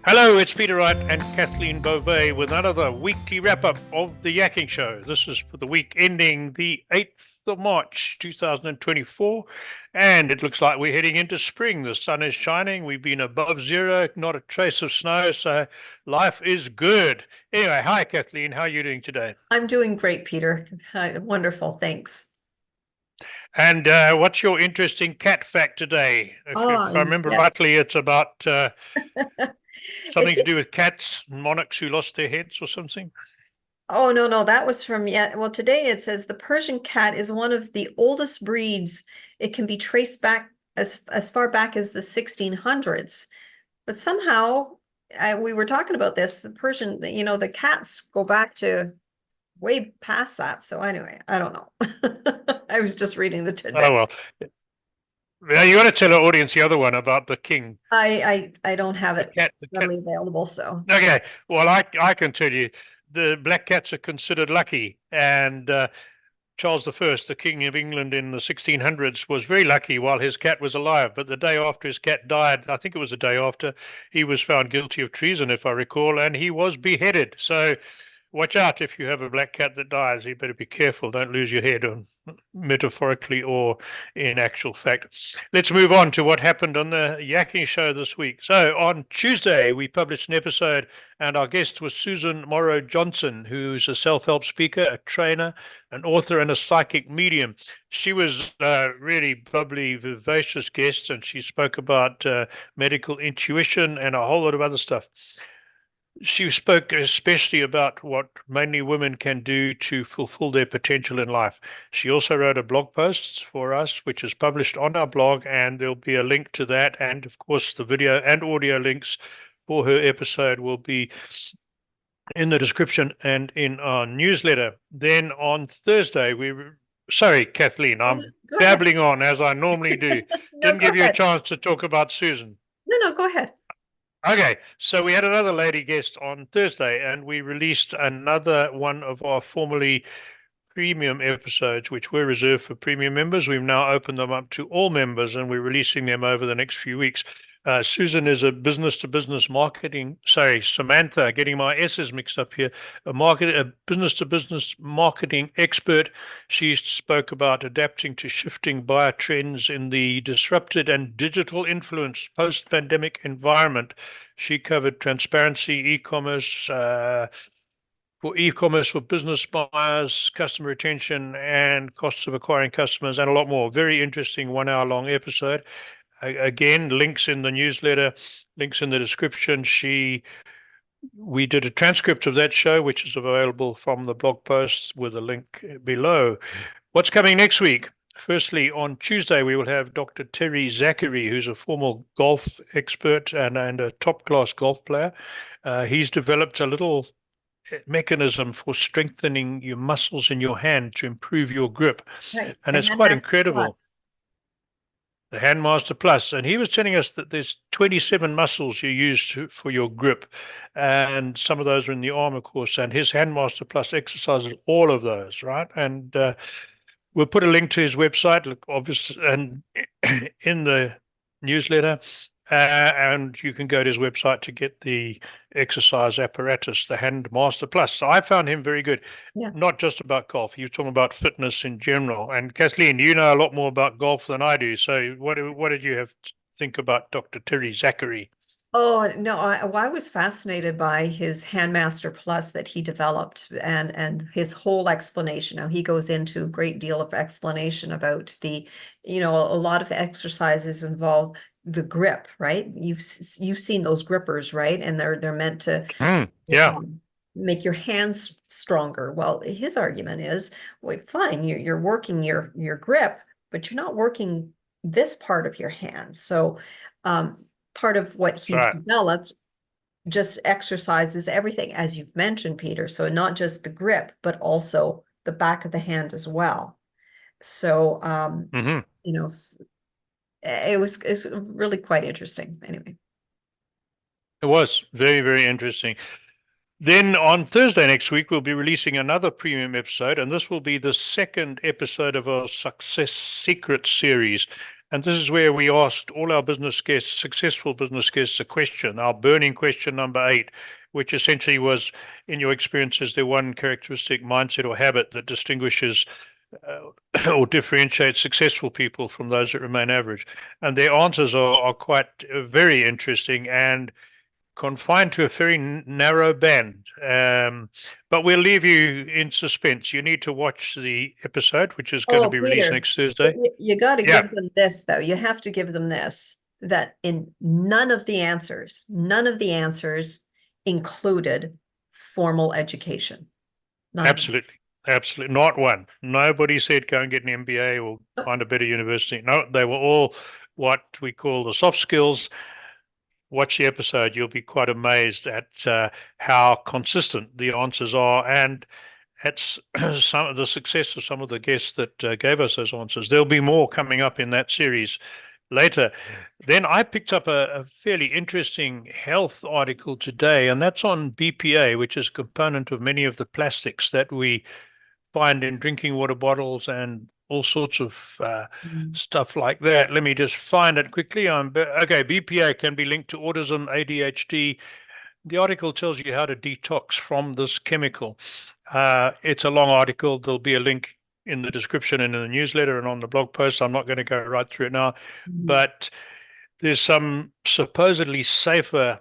Hello, it's Peter Wright and Kathleen Beauvais with another weekly wrap-up of the Yakking Show. This is for the week ending the 8th of March, 2024, and it looks like we're heading into spring. The sun is shining. We've been above zero, not a trace of snow, so life is good. Anyway, hi, Kathleen. How are you doing today? I'm doing great, Peter. Wonderful, thanks. And what's your interesting cat fact today? If Oh, I remember yes. rightly, it's about It something to do gets, with cats, monarchs who lost their heads or something. oh, no, that was from, yeah. Well, today it says the Persian cat is one of the oldest breeds. It can be traced back as far back as the 1600s. But somehow, we were talking about this, the Persian, the cats go back to way past that. So anyway, I don't know. I was just reading the Oh tidbit. well. Yeah, you got to tell our audience the other one about the king, I don't have the it cat, the cat. readily available, so. Okay, well, I can tell you, the black cats are considered lucky, and Charles I, the King of England in the 1600s, was very lucky while his cat was alive. But the day after his cat died, I think it was the day after, he was found guilty of treason, if I recall, and he was beheaded. So watch out if you have a black cat that dies. You better be careful. Don't lose your head, metaphorically or in actual fact. Let's move on to what happened on the Yakking Show this week. So on Tuesday, we published an episode, and our guest was Susan Morrow Johnson, who's a self-help speaker, a trainer, an author, and a psychic medium. She was a really bubbly, vivacious guest, and she spoke about medical intuition and a whole lot of other stuff. She spoke especially about what mainly women can do to fulfill their potential in life. She also wrote a blog post for us, which is published on our blog, and there'll be a link to that. And of course, the video and audio links for her episode will be in the description and in our newsletter. Then on Thursday, sorry, Kathleen, Oh, I'm go ahead. babbling on as I normally do. No, Didn't go give you a ahead. chance to talk about Susan. No, go ahead. Okay, so we had another lady guest on Thursday, and we released another one of our formerly premium episodes, which were reserved for premium members. We've now opened them up to all members, and we're releasing them over the next few weeks. Susan is a business to business marketing, sorry, Samantha, getting my S's mixed up here, a business to business marketing expert. She spoke about adapting to shifting buyer trends in the disrupted and digital influence post pandemic environment. She covered transparency, e-commerce for business buyers, customer retention, and costs of acquiring customers, and a lot more. Very interesting 1 hour long episode. Again, links in the newsletter, links in the description. We did a transcript of that show, which is available from the blog post with a link below. What's coming next week? Firstly, on Tuesday, we will have Dr. Terry Zachary, who's a former golf expert and a top class golf player. He's developed a little mechanism for strengthening your muscles in your hand to improve your grip. Right. And The it's quite Handmaster incredible. Plus. The Handmaster Plus, and he was telling us that there's 27 muscles you use for your grip, and some of those are in the arm, of course. And his Handmaster Plus exercises all of those, right? And we'll put a link to his website, look, obviously, and in the newsletter. And you can go to his website to get the exercise apparatus, the Hand Master Plus. So I found him very good, Yeah. not just about golf. He was talking about fitness in general. And Kathleen, you know a lot more about golf than I do. So what did you have to think about Dr. Terry Zachary? Oh, no, I was fascinated by his Handmaster Plus that he developed and his whole explanation. Now he goes into a great deal of explanation about a lot of exercises involve the grip, right? You've seen those grippers, right? And they're meant to Yeah, um, make your hands stronger. Well, his argument is, well, fine, you're working your grip, but you're not working this part of your hand. So part of what that's he's right. developed just exercises everything, as you've mentioned, Peter. So not just the grip, but also the back of the hand as well. So Hmm. you know, it was really quite interesting. Anyway. It was very, very interesting. Then on Thursday next week, we'll be releasing another premium episode, and this will be the second episode of our Success Secret series. And this is where we asked all our business guests, successful business guests, a question, our burning question number 8, which essentially was, in your experience, is there one characteristic, mindset, or habit that distinguishes or differentiates successful people from those that remain average? And their answers are quite very interesting and confined to a very narrow band. But we'll leave you in suspense. You need to watch the episode, which is going to Oh, be released Peter, next Thursday. you got to Yeah, give them this, though. You have to give them this, that in none of the answers included formal education. None of them. absolutely. Absolutely. Not one. Nobody said go and get an MBA or Oh, find a better university. No, they were all what we call the soft skills. Watch the episode. You'll be quite amazed at how consistent the answers are and at some of the success of some of the guests that gave us those answers. There'll be more coming up in that series later. Then I picked up a fairly interesting health article today, and that's on BPA, which is a component of many of the plastics that we find in drinking water bottles and all sorts of mm, stuff like that. Let me just find it quickly. Okay. BPA can be linked to autism, ADHD. The article tells you how to detox from this chemical. It's a long article. There'll be a link in the description and in the newsletter and on the blog post. I'm not going to go right through it now, mm, but there's some supposedly safer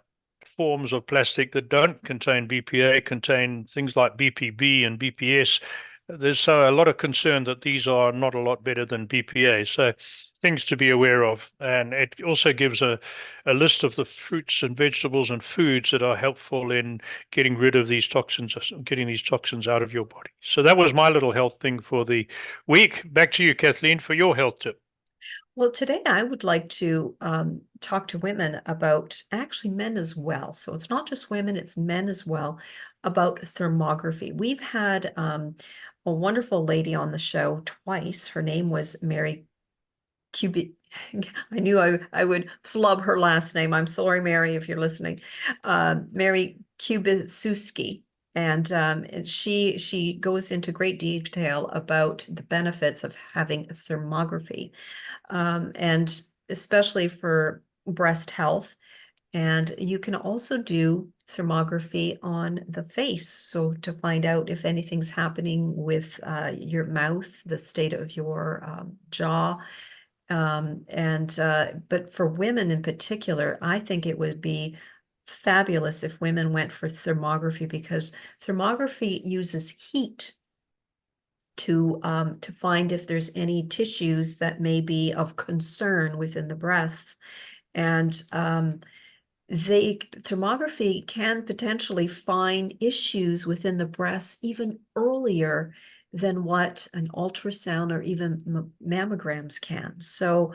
forms of plastic that don't contain BPA, contain things like BPB and BPS. There's so a lot of concern that these are not a lot better than BPA. So things to be aware of. And it also gives a list of the fruits and vegetables and foods that are helpful in getting rid of these toxins, getting these toxins out of your body. So that was my little health thing for the week. Back to you, Kathleen, for your health tip. well, today I would like to talk to women about, actually men as well. So it's not just women, it's men as well, about thermography. We've had a wonderful lady on the show twice. Her name was Mary Cubic. I knew I would flub her last name. I'm sorry, Mary, if you're listening. Mary Kubicki. And she goes into great detail about the benefits of having thermography, and especially for breast health. And you can also do thermography on the face. So to find out if anything's happening with your mouth, the state of your jaw. But for women in particular, I think it would be fabulous if women went for thermography, because thermography uses heat to find if there's any tissues that may be of concern within the breasts. And thermography can potentially find issues within the breasts even earlier than what an ultrasound or even mammograms can. So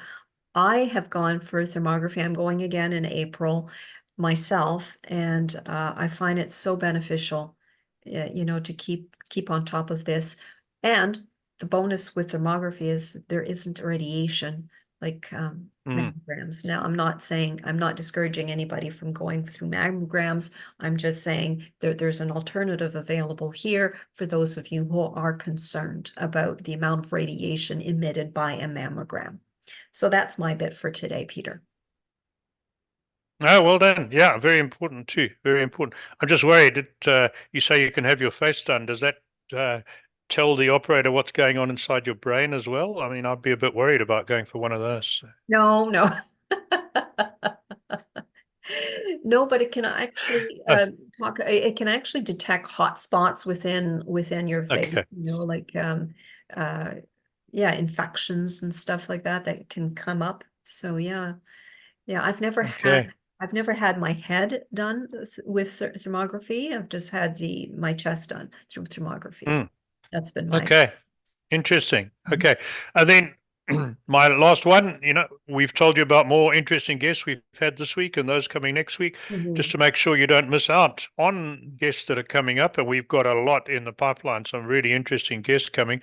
I have gone for thermography. I'm going again in April myself, and I find it so beneficial, to keep on top of this. And the bonus with thermography is there isn't radiation like Mm. mammograms. Now, I'm not discouraging anybody from going through mammograms. I'm just saying there's an alternative available here for those of you who are concerned about the amount of radiation emitted by a mammogram. So that's my bit for today, Peter. Oh, well done. Yeah, very important too. Very important. I'm just worried that you say you can have your face done. Does that uh, tell the operator what's going on inside your brain as well? I mean, I'd be a bit worried about going for one of those. No, no. No, but it can actually Oh, it can actually detect hot spots within your okay. face, like uh yeah, infections and stuff like that that can come up. So yeah. Yeah, Okay. I've never had my head done with thermography. I've just had my chest done through thermography. So Mm, that's been my okay. Interesting. Mhm. Okay. And then my last one, we've told you about more interesting guests we've had this week and those coming next week, just Mhm. to make sure you don't miss out on guests that are coming up. And we've got a lot in the pipeline, some really interesting guests coming.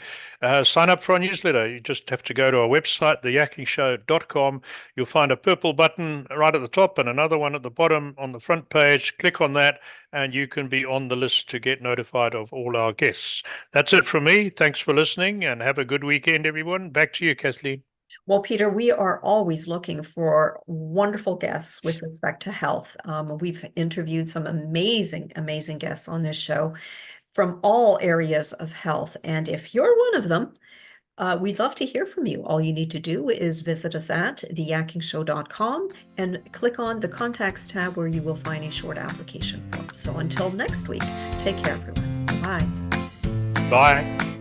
Sign up for our newsletter. You just have to go to our website, theyakkingshow.com. You'll find a purple button right at the top and another one at the bottom on the front page. Click on that, and you can be on the list to get notified of all our guests. That's it from me. Thanks for listening and have a good weekend, everyone. Back to you, Kathleen. Well, Peter, we are always looking for wonderful guests with respect to health. We've interviewed some amazing, amazing guests on this show from all areas of health. And if you're one of them, we'd love to hear from you. All you need to do is visit us at theyakkingshow.com and click on the contacts tab where you will find a short application form. So until next week, take care, everyone. Bye. Bye.